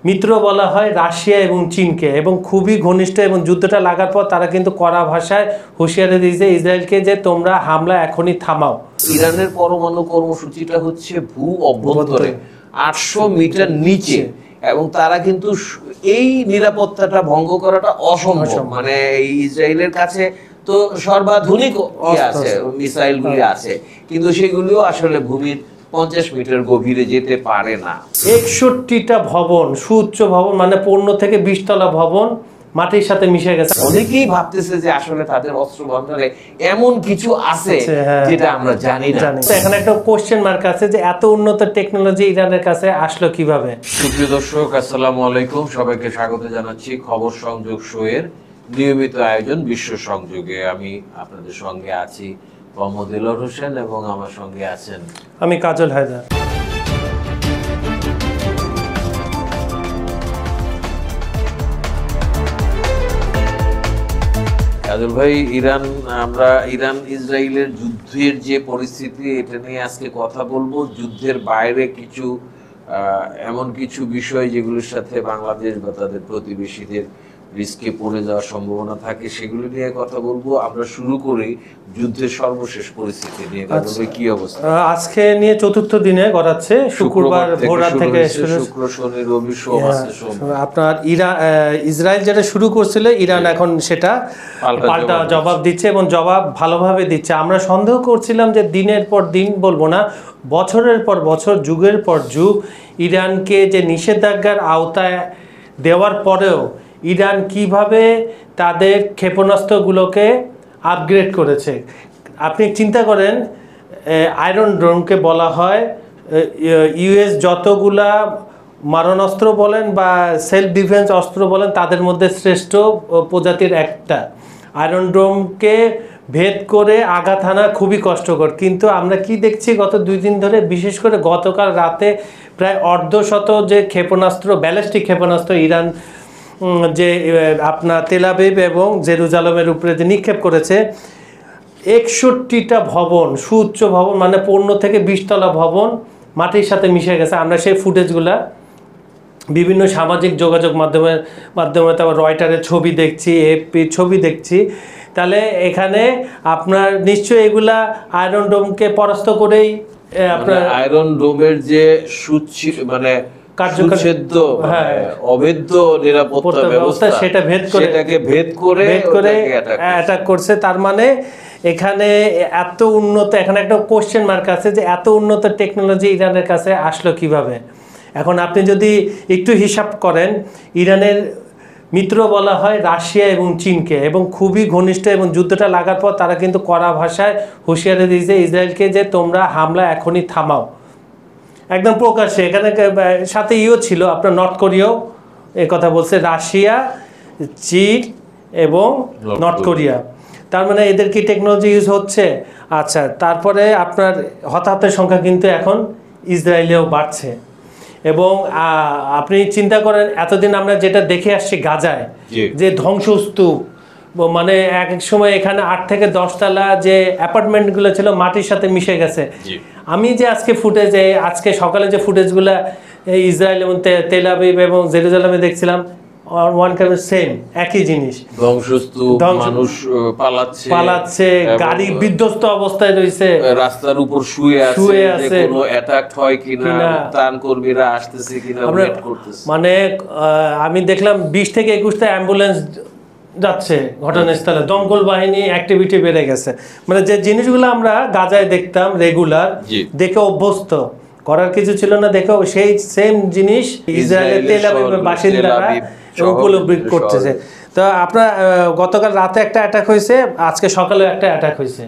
মিত্র বলা হয় রাশিয়া এবং চীনকে, এবং খুবই ঘনিষ্ঠ, এবং যুদ্ধটা লাগার পর তারা কিন্তু কড়া ভাষায় হুঁশিয়ারি দিয়েছে ইসরায়েলকে যে তোমরা হামলা এখনই থামাও। ইরানের পরমাণু কর্মসূচিটা হচ্ছে ভূ অভ্যন্তরে 800 মিটার নিচে, এবং তারা কিন্তু এই নিরাপত্তাটা ভঙ্গ করাটা অসম্ভব। মানে ইসরায়েলের কাছে তো সর্বাধুনিক আছে, মিসাইল গুলি আছে, কিন্তু সেগুলিও আসলে ভূমির 50 মিটার গভীরে যেতে পারে না। 61টা ভবন, সুউচ্চ ভবন, মানে 15 থেকে 20 তলা ভবন মাটির সাথে মিশে গেছে। অনেকেই ভাবতেছে যে আসলে তাদের অস্ত্র ভান্ডারে এমন কিছু আছে যেটা আমরা জানি না। এখানে একটা কোশ্চেন মার্ক আছে যে এত উন্নত টেকনোলজি ইরানের কাছে আসলো কিভাবে। সুপ্রিয় দর্শক, আসসালামু আলাইকুম, সবাইকে স্বাগত জানাচ্ছি খবর সংযোগ শো এর নিয়মিত আয়োজন বিশ্ব সংযোগে। আমি আপনাদের সঙ্গে আছি মোহাম্মদ দেলোয়ার হোসেন, এবং আমার সঙ্গে আছেন আমি কাজল হায়দার। কাজল ভাই, ইরান ইসরায়েলের যুদ্ধের যে পরিস্থিতি, এটা নিয়ে আজকে কথা বলবো। যুদ্ধের বাইরে কিছু এমন কিছু বিষয় যেগুলোর সাথে বাংলাদেশ বা তাদের প্রতিবেশীদের রিস্কে পড়ে যাওয়ার সম্ভাবনা থাকে, সেগুলো নিয়ে কথা বলবো। আমরা শুরু করি যুদ্ধের সর্বশেষ পরিস্থিতি নিয়ে। কাজল ভাই, কি অবস্থা আজকে? নিয়ে চতুর্থ দিনে গড়াচ্ছে, শুক্রবার ভোর রাত থেকে শুক্র শনি রবি সোম আছে। আপনার ইসরায়েল যেটা শুরু করছিল, ইরান এখন সেটা পাল্টা জবাব দিচ্ছে, এবং জবাব ভালোভাবে দিচ্ছে। আমরা সন্দেহ করছিলাম যে দিনের পর দিন, বলবো না, বছরের পর বছর, যুগের পর যুগ ইরানকে যে নিষেধাজ্ঞার আওতায় দেওয়ার পরেও ইরান কিভাবে তাদের ক্ষেপণাস্ত্রগুলোকে আপগ্রেড করেছে। আপনি চিন্তা করেন, আয়রন ডোমকে বলা হয় ইউএস যতগুলা মারণাস্ত্র বলেন বা সেলফ ডিফেন্স অস্ত্র বলেন, তাদের মধ্যে শ্রেষ্ঠ প্রজাতির একটা। আয়রন ডোমকে ভেদ করে আঘাত হানা খুবই কষ্টকর, কিন্তু আমরা কি দেখছি গত 2 দিন ধরে, বিশেষ করে গতকাল রাতে প্রায় অর্ধশত যে ক্ষেপণাস্ত্র, ব্যালিস্টিক ক্ষেপণাস্ত্র ইরান যে আপনার তেল আবিব এবং জেরুজালেমের উপরে যে নিক্ষেপ করেছে, 61টা ভবন, সুউচ্চ ভবন, মানে 15 থেকে 20 তলা ভবন মাটির সাথে মিশে গেছে। আমরা সেই ফুটেজগুলা বিভিন্ন সামাজিক যোগাযোগ মাধ্যমে তারপর রয়টারের ছবি দেখছি, এএফপির ছবি দেখছি। তাহলে এখানে আপনার নিশ্চয়ই এগুলা আয়রন ডোমকে পরাস্ত করেই, আপনার আয়রন ডোমের যে মানে অবৈধ নিরাপত্তা ব্যবস্থা, সেটা ভেদ করে অ্যাটাক করছে। তার মানে এখানে এত উন্নত, এখানে একটা কোশ্চেন মার্ক আছে যে এত উন্নত টেকনোলজি ইরানের কাছে আসলো কিভাবে। এখন আপনি যদি একটু হিসাব করেন, ইরানের মিত্র বলা হয় রাশিয়া এবং চীনকে, এবং খুবই ঘনিষ্ঠ, এবং যুদ্ধটা লাগার পর তারা কিন্তু কড়া ভাষায় হুঁশিয়ারি দিয়েছে ইসরায়েলকে যে তোমরা হামলা এখনই থামাও, একদম প্রকাশ্যে। এখানে সাথে ছিল আপনার নর্থ কোরিয়াও কথা বলছে, রাশিয়া, চীন এবং নর্থ কোরিয়া। তার মানে এদের কি টেকনোলজি ইউজ হচ্ছে। আচ্ছা, তারপরে আপনার হতাহতের সংখ্যা কিন্তু এখন ইসরায়েলেও বাড়ছে। এবং আপনি চিন্তা করেন, এতদিন আমরা যেটা দেখে আসছি গাজায়, যে ধ্বংসস্তূপ, মানে এক এক সময় এখানে 8 থেকে 10 তলা যে অ্যাপার্টমেন্টগুলো ছিল মাটির সাথে মিশে গেছে। আমি যে আজকে সকালে যে ফুটেজগুলো ইসরায়েল এবং তেল আবিব এবং জেরুজালেমে দেখছিলাম, ওয়ান কাইন্ড অফ সেম, একই জিনিস। ধ্বংসস্তূপ, মানুষ পালাচ্ছে, গাড়ি বিধ্বস্ত অবস্থায় রয়েছে, রাস্তার উপর শুয়ে আছে, কোনো অ্যাটাক হয় কিনা, ত্রাণকর্মীরা আসতেছে কিনা ওয়েট করতেছে। মানে আমি দেখলাম 20 থেকে 21টা অ্যাম্বুলেন্স যাচ্ছে ঘটনাস্থলে, দমকল বাহিনী অ্যাক্টিভিটি বেড়ে গেছে। মানে যে জিনিসগুলো আমরা গাজায় দেখতাম রেগুলার, দেখে অভ্যস্ত, করার কিছু ছিল না, দেখো সেই সেম জিনিস ইসরায়েলের তেল আবিবের বাসিন্দারা উপলব্ধি করতেছে। তো আপনার গতকাল রাতে একটা অ্যাটাক হয়েছে, আজকে সকালে একটা অ্যাটাক হয়েছে,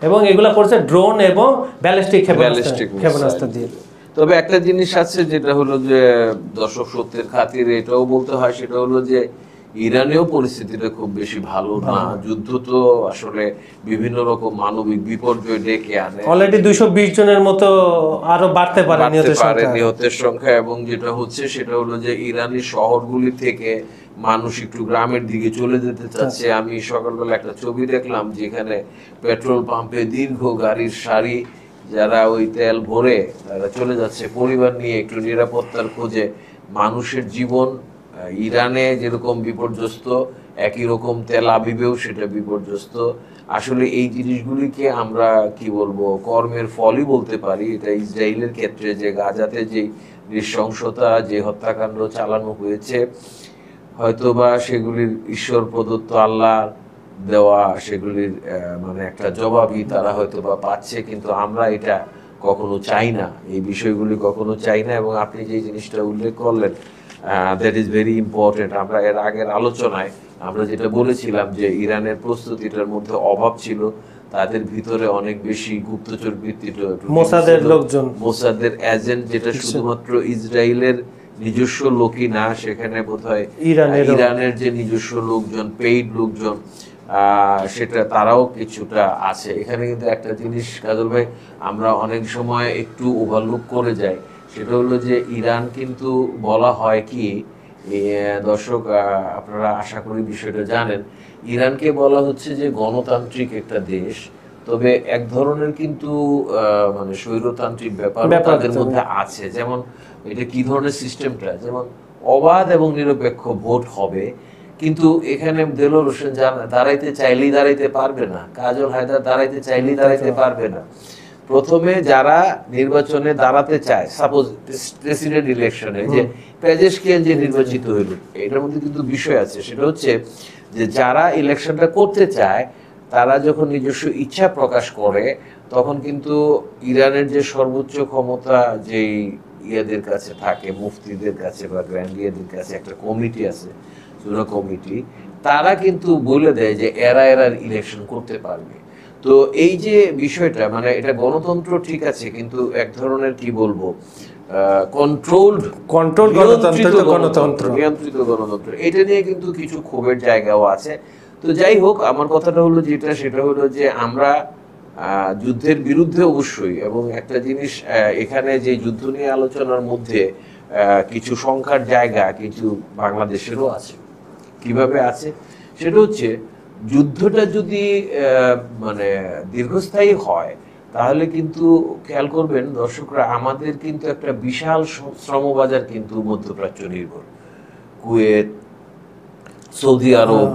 এবং এগুলা করছে ড্রোন এবং ব্যালিস্টিক ক্ষেপণাস্ত্র দিয়ে। তবে একটা জিনিস আছে, যেটা হলো যে দর্শক সত্যের খাতিরে এটাও বলতে হয়, সেটা হলো যে ইরানেও পরিস্থিতিটা খুব বেশি ভালো না। যুদ্ধ তো আসলে বিভিন্ন রকম মানবিক বিপর্যয় ডেকে আনে। অলরেডি 220 জনের মতো আরো বাড়তে পারে নিহতের সংখ্যা। এবং যেটা হচ্ছে সেটা হলো যে ইরানি শহরগুলি থেকে মানুষ একটু গ্রামের দিকে চলে যেতে চাচ্ছে। আমি সকালবেলা একটা ছবি দেখলাম, যেখানে পেট্রোল পাম্পে দীর্ঘ গাড়ির সারি, যারা ওই তেল ভরে তারা চলে যাচ্ছে পরিবার নিয়ে একটু নিরাপত্তার খোঁজে মানুষের জীবন ইরানে যেরকম বিপর্যস্ত, একই রকম তেল আবিবেও সেটা বিপর্যস্ত। আসলে এই জিনিসগুলিকে আমরা কি বলবো, কর্মের ফলই বলতে পারি। এটা ইসরায়েলের ক্ষেত্রে যে গাজাতে যে নৃশংসতা, যে হত্যাকাণ্ড চালানো হয়েছে, হয়তোবা সেগুলির ঈশ্বর প্রদত্ত, আল্লাহ দেওয়া সেগুলির মানে একটা জবাবই তারা হয়তোবা পাচ্ছে, কিন্তু আমরা এটা কখনো চাই না, এই বিষয়গুলি কখনো চাই না। এবং আপনি যে জিনিসটা উল্লেখ করলেন, দ্যাট ইজ ভেরি ইম্পর্টেন্ট। আমরা এর আগের আলোচনায় আমরা যেটা বলেছিলাম যে ইরানের প্রস্তুতিটার মধ্যে অভাব ছিল, তাদের ভিতরে অনেক বেশি গুপ্তচর বৃত্তিটা, মোসাদের লোকজন, মোসাদের এজেন্ট, যেটা শুধুমাত্র ইসরায়েলের নিজস্ব লোকই না, সেখানে বোধহয় ইরানের যে নিজস্ব লোকজন, পেইড লোকজন, সেটা তারাও কিছুটা আছে এখানে। কিন্তু একটা জিনিস কাজল ভাই আমরা অনেক সময় একটু ওভারলুক করে যাই, সেটা হলো যে ইরান কিন্তু বলা হয় কি, দর্শক আপনারা আশা করি বিষয়টা জানেন, ইরানকে বলা হচ্ছে যে গণতান্ত্রিক একটা দেশ, তবে এক ধরনের কিন্তু মানে স্বৈরতান্ত্রিক ব্যাপার তাদের মধ্যে আছে। যেমন এটা কি ধরনের সিস্টেমটা, যেমন অবাধ এবং নিরপেক্ষ ভোট হবে, কিন্তু এখানে দেলোয়ার হোসেন দাঁড়াইতে চাইলেই দাঁড়াইতে পারবে না, কাজল হায়দার দাঁড়াইতে চাইলেই দাঁড়াইতে পারবে না। প্রথমে যারা নির্বাচনে দাঁড়াতে চায়, সাপোজ প্রেসিডেন্ট ইলেকশনে যে পেজেশকিয়ান যে নির্বাচিত হইল, এটার মধ্যে কিন্তু বিষয় আছে, সেটা হচ্ছে যে যারা ইলেকশনটা করতে চায় তারা যখন নিজস্ব ইচ্ছা প্রকাশ করে, তখন কিন্তু ইরানের যে সর্বোচ্চ ক্ষমতা যেই ইয়াদের কাছে থাকে, মুফতিদের কাছে বা গ্র্যান্ডিয়ারদের কাছে একটা কমিটি আছে, সুরা কমিটি, তারা কিন্তু বলে দেয় যে এরা ইলেকশন করতে পারবে। তো এই যে বিষয়টা, মানে এটা গণতন্ত্র ঠিক আছে, কিন্তু এক ধরনের কি বলবো নিয়ন্ত্রিত গণতন্ত্র, এটা নিয়ে কিন্তু কিছু ক্ষোভের জায়গাও আছে। তো যাই হোক, আমার কথাটা হলো যেটা, সেটা হলো যে আমরা যুদ্ধের বিরুদ্ধে অবশ্যই, এবং একটা জিনিস এখানে যে যুদ্ধ নিয়ে আলোচনার মধ্যে কিছু সংখ্যার জায়গা কিছু বাংলাদেশেরও আছে। কিভাবে আছে সেটা হচ্ছে, যুদ্ধটা যদি মানে দীর্ঘস্থায়ী হয়, তাহলে কিন্তু খেয়াল করবেন দর্শকরা, আমাদের কিন্তু একটা বিশাল শ্রমবাজার কিন্তু মধ্যপ্রাচ্য নির্ভর, কুয়েত, সৌদি আরব,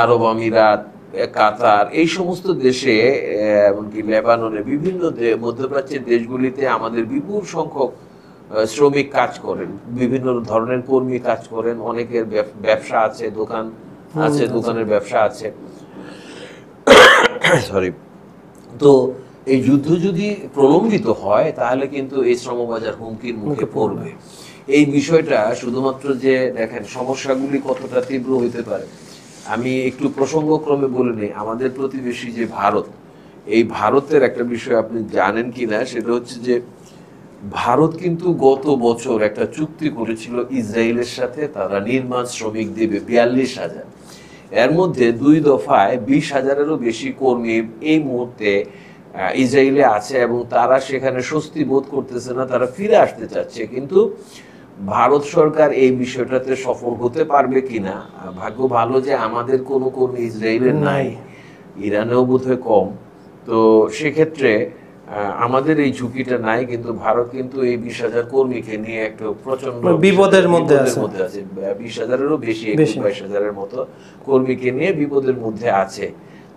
আরব আমিরাত, কাতার, এই সমস্ত দেশে, এমনকি লেবাননের বিভিন্ন মধ্যপ্রাচ্যের দেশগুলিতে আমাদের বিপুল সংখ্যক শ্রমিক কাজ করেন, বিভিন্ন ধরনের কর্মী কাজ করেন, অনেকের ব্যবসা আছে, দোকান আছে, দোকানের ব্যবসা আছে। সরি। তো এই যুদ্ধ যদি প্রলম্বিত হয়, তাহলে কিন্তু এই শ্রমবাজার হুমকির মুখে পড়বে। এই বিষয়টা শুধুমাত্র যে দেখেন সমস্যাগুলি কতটা তীব্র হইতে পারে, আমি একটু প্রসঙ্গক্রমে বলে নিই। আমাদের প্রতিবেশী যে ভারত, এই ভারতের একটা বিষয় আপনি জানেন কিনা, সেটা হচ্ছে যে ভারত কিন্তু গত বছর একটা চুক্তি করেছিল ইসরায়েলের সাথে, তারা নির্মাণ শ্রমিক দেবে 42,000। এর মধ্যে 2 দফায় 20,000-এরও বেশি কর্মী এই মুহূর্তে ইসরায়েলে আছে, এবং তারা সেখানে স্বস্তি বোধ করতেছে না, তারা ফিরে আসতে চাচ্ছে। কিন্তু ভারত সরকার এই বিষয়টাতে সফল হতে পারবে কিনা, ভাগ্য ভালো যে আমাদের কোনো কর্মী ইসরায়েলের নাই, ইরানেও বোধহয় কম। তো সেক্ষেত্রে আমাদের এই ঝুঁকিটা নাই, কিন্তু ভারত কিন্তু এই 20,000 কর্মীকে নিয়ে একটা প্রচন্ড বিপদের মধ্যে আছে। 20,000-এরও বেশি, 22,000-এর মতো কর্মীকে নিয়ে বিপদের মধ্যে আছে।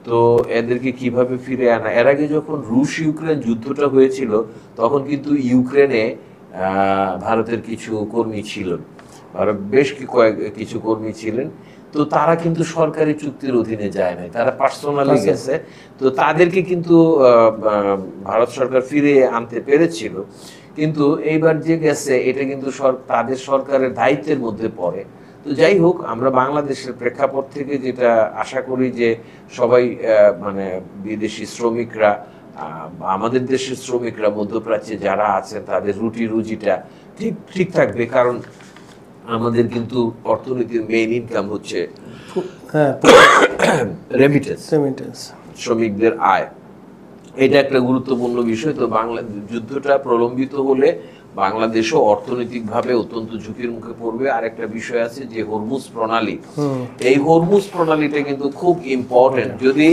তো এদেরকে কিভাবে ফিরে আনা, এর আগে যখন রুশ ইউক্রেন যুদ্ধটা হয়েছিল, তখন কিন্তু ইউক্রেনে ভারতের কিছু কর্মী ছিলেন, ভারত বেশ কিছু কর্মী ছিলেন। তো তারা কিন্তু সরকারি চুক্তির অধীনে যায় নাই, তারা পার্সোনালি গেছে। তো তাদেরকে কিন্তু ভারত সরকার ফিরে আনতে পেরেছিল, কিন্তু এইবার যে গেছে এটা কিন্তু তাদের সরকারের দায়িত্বের মধ্যে পড়ে। তো যাই হোক, আমরা বাংলাদেশের প্রেক্ষাপট থেকে যেটা আশা করি যে সবাই মানে বিদেশি শ্রমিকরা, আমাদের দেশের শ্রমিকরা মধ্যপ্রাচ্যে যারা আছেন, তাদের রুটি রুজিটা ঠিক থাকবে, কারণ আমাদের কিন্তু অর্থনীতির মেইন ইনকাম হচ্ছে রেমিটেন্স, শ্রমিকদের আয়। এটা একটা গুরুত্বপূর্ণ বিষয়। তো যুদ্ধটা প্রলম্বিত হলে বাংলাদেশও অর্থনৈতিকভাবে অত্যন্ত ঝুঁকির মুখে পড়বে। আর একটা বিষয় আছে যে হরমুজ প্রণালী, এই হরমুজ প্রণালীটা কিন্তু খুব ইম্পর্টেন্ট। যদি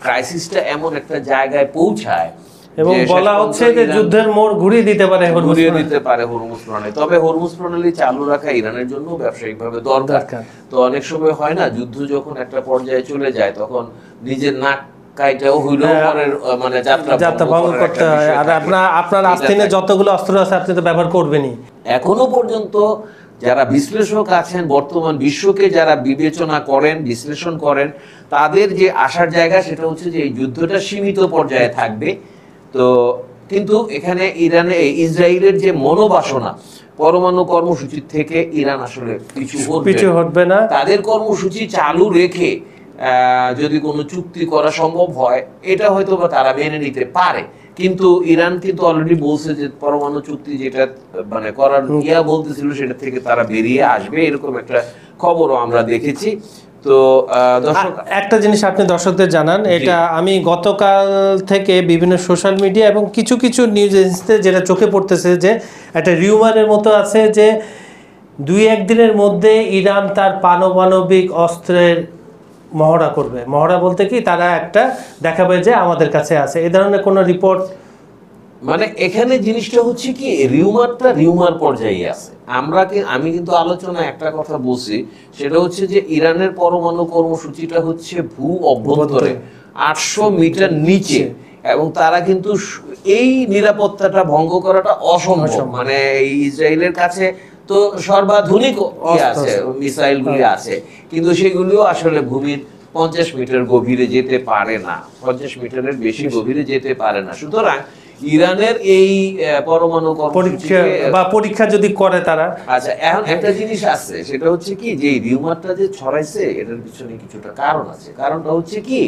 ক্রাইসিসটা এমন একটা জায়গায় পৌঁছায় এবং বলা হচ্ছে যে যুদ্ধের মোড় ঘুরিয়ে দিতে পারে হরমুজ প্রণালী। তবে হরমুজ প্রণালী চালু রাখা ইরানের জন্য ব্যবসায়িকভাবে দরকার। তো অনেক সময় হয় না, যুদ্ধ যখন একটা পর্যায়ে চলে যায় তখন নিজের নাক কাইটাও হইলেও পরের মানে যাত্রা ভঙ্গ করতে হয়। আর আপনার আস্তিনে যতগুলো অস্ত্র আছে আপনি তো ব্যবহার করবেনই। এখনো পর্যন্ত যারা বিশ্লেষক আছেন, বর্তমান বিশ্বকে যারা বিবেচনা করেন, বিশ্লেষণ করেন, তাদের যে আসার জায়গা সেটা হচ্ছে যে এই যুদ্ধটা সীমিত পর্যায়ে থাকবে। তো কিন্তু এখানে ইসরায়েলের যে মনোবাসনা, পরমাণু কর্মসূচি থেকে ইরান আসলে পিছু হটবে না। তাদের কর্মসূচি চালু রেখে যদি কোনো চুক্তি করা সম্ভব হয়, এটা হয়তো বা তারা মেনে নিতে পারে। কিন্তু ইরান কিন্তু অলরেডি বলছে যে পরমাণু চুক্তি যেটা মানে করার বলতেছিল সেটা থেকে তারা বেরিয়ে আসবে, এরকম একটা খবরও আমরা দেখেছি। তো দর্শক, একটা জিনিস আপনি দর্শকদের জানান, এটা আমি গতকাল থেকে বিভিন্ন সোশ্যাল মিডিয়া এবং কিছু কিছু নিউজ এজেন্সিতে যেটা চোখে পড়তেছে যে একটা রিউমারের মতো আছে যে 2-1 দিনের মধ্যে ইরান তার পারমাণবিক অস্ত্রের মহড়া করবে। মহড়া বলতে কি, তারা একটা দেখাবে যে আমাদের কাছে আছে, এই ধরনের কোনো রিপোর্ট। মানে এখানে জিনিসটা হচ্ছে কি, রিউমার পর্যায়ে আছে। আমি কিন্তু আলোচনায় একটা কথা বলছি, সেটা হচ্ছে যে ইরানের পরমাণু কর্মসূচিটা হচ্ছে ভূ অভ্যন্তরে 800 মিটার নিচে, এবং তারা কিন্তু এই নিরাপত্তাটা ভঙ্গ করাটা অসম্ভব। মানে ইসরায়েলের কাছে তো সর্বাধুনিক আছে, মিসাইল গুলি আছে, কিন্তু সেগুলিও আসলে ভূমির 50 মিটার গভীরে যেতে পারে না, 50 মিটারের বেশি গভীরে যেতে পারে না। সুতরাং ইরানের এই পরমাণু পরীক্ষা যদি করে তারা, আচ্ছা, এখন একটা জিনিস আছে, সেটা হচ্ছে কি যে রিউমারটা যে ছড়াইছে এটার পিছনে কিছুটা কারণ আছে। কারণটা হচ্ছে কি,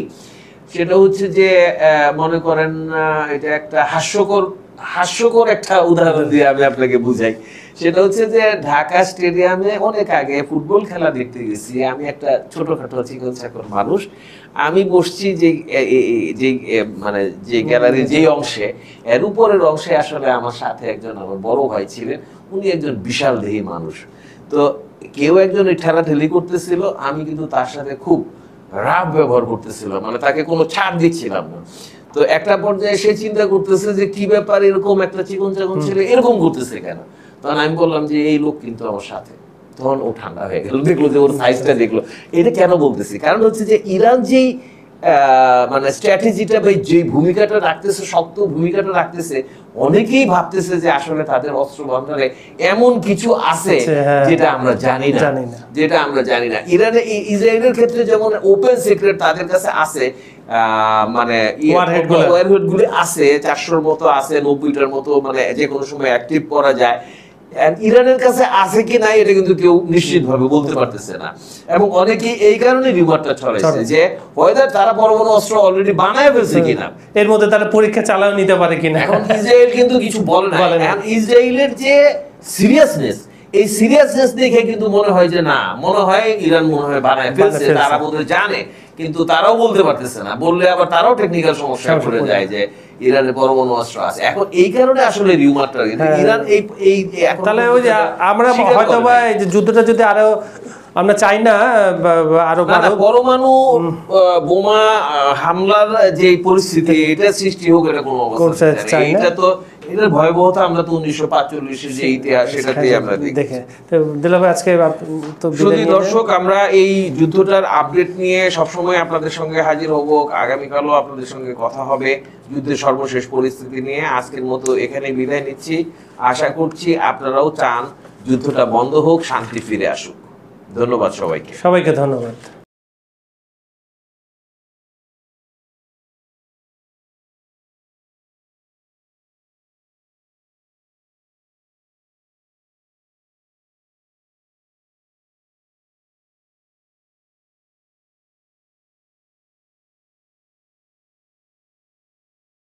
সেটা হচ্ছে যে মনে করেন এটা একটা হাস্যকর একটা উদাহরণ দিয়ে আমি আপনাকে বুঝাই। সেটা হচ্ছে যে ঢাকা স্টেডিয়ামে অনেক আগে ফুটবল খেলা দেখতে গেছি আমি, একটা ছোটখাটো চিকন চাকর মানুষ। আমি বসছি যে মানে যে গ্যালারির যে অংশে, এর উপরের অংশে আসলে আমার সাথে একজন আমার বড় ভাই ছিলেন, উনি একজন বিশাল দেহী মানুষ। তো কেউ একজন ঠেলাঠেলি করতেছিল, আমি কিন্তু তার সাথে খুব রাফ ব্যবহার করতেছিলাম, মানে তাকে কোনো ছাড় দিচ্ছিলাম না। তো একটা পর্যায়ে সে চিন্তা করতেছে যে কি ব্যাপার, এরকম একটা চিকন চাকন ছেলে এরকম করতেছে কেন। তখন আমি বললাম যে এই লোক কিন্তু আমার সাথে। তখন ও ঠান্ডা হয়ে গেল, দেখলো যে ওর সাইজটা দেখলো। এটা কেন বলতেছি, কারণ হচ্ছে যে ইরান যেই মানে স্ট্র্যাটেজিটা বা যে ভূমিকাটা রাখতেছে, শক্ত ভূমিকাটা রাখতেছে, অনেকেই ভাবতেছে যে আসলে তাদের অস্ত্র ভান্ডারে এমন কিছু আছে যেটা আমরা জানি না। ইসরায়েলের ক্ষেত্রে যেমন ওপেন সিক্রেট তাদের কাছে আছে, মানে ওয়ারহেড গুলি আছে 400-র মতো আছে, 90টার মতো, মানে যে কোনো সময় অ্যাক্টিভ করা যায়। ইরানের কাছে আছে কি না এটা কিন্তু কেউ নিশ্চিতভাবে বলতে পারতেছে না, এবং অনেকেই এই কারণে রিউমারটা ছড়াইছে যে হয়তো তারা পরমাণু অস্ত্র অলরেডি বানায় ফেলছে কিনা, এর মধ্যে তারা পরীক্ষা চালাও নিতে পারে কিনা। এখন ইসরায়েল কিন্তু কিছু বলে না। ইসরায়েলের যে সিরিয়াসনেস, এই সিরিয়াসনেস দেখে কিন্তু মনে হয় যে না, মনে হয় ইরান মনে হয় বানায় ফেলছে, তারা বোধহয় জানে, কিন্তু তারাও বলতে পারতেছে না। বললে আবার তারাও টেকনিক্যাল সমস্যায় পড়ে যায় যে ইরানের পরমাণু অস্ত্র আছে। এখন এই কারণে আসলে রিউমারটা ইরান এই তাহলে ওই যে আমরা হয়তো বা এই যে যুদ্ধটা যদি আরো আমরা চাই না আরো পরমাণু বোমা হামলার যে পরিস্থিতি এটা সৃষ্টি হোক, এটা কোনো অবস্থা চাই না। এটা তো এটার ভয়াবহতা আমরা তো 1945-এর যে ইতিহাস সেটাতেই আমরা দেখে। তো দিলা ভাই, আজকে তো দর্শক, আমরা এই যুদ্ধটার আপডেট নিয়ে সবসময় আপনাদের সঙ্গে হাজির হব। আগামীকালও আপনাদের সঙ্গে কথা হবে যুদ্ধের সর্বশেষ পরিস্থিতি নিয়ে। আজকের মতো এখানে বিদায় নিচ্ছি। আশা করছি আপনারাও চান যুদ্ধটা বন্ধ হোক, শান্তি ফিরে আসুক। ধন্যবাদ সবাইকে। ধন্যবাদ।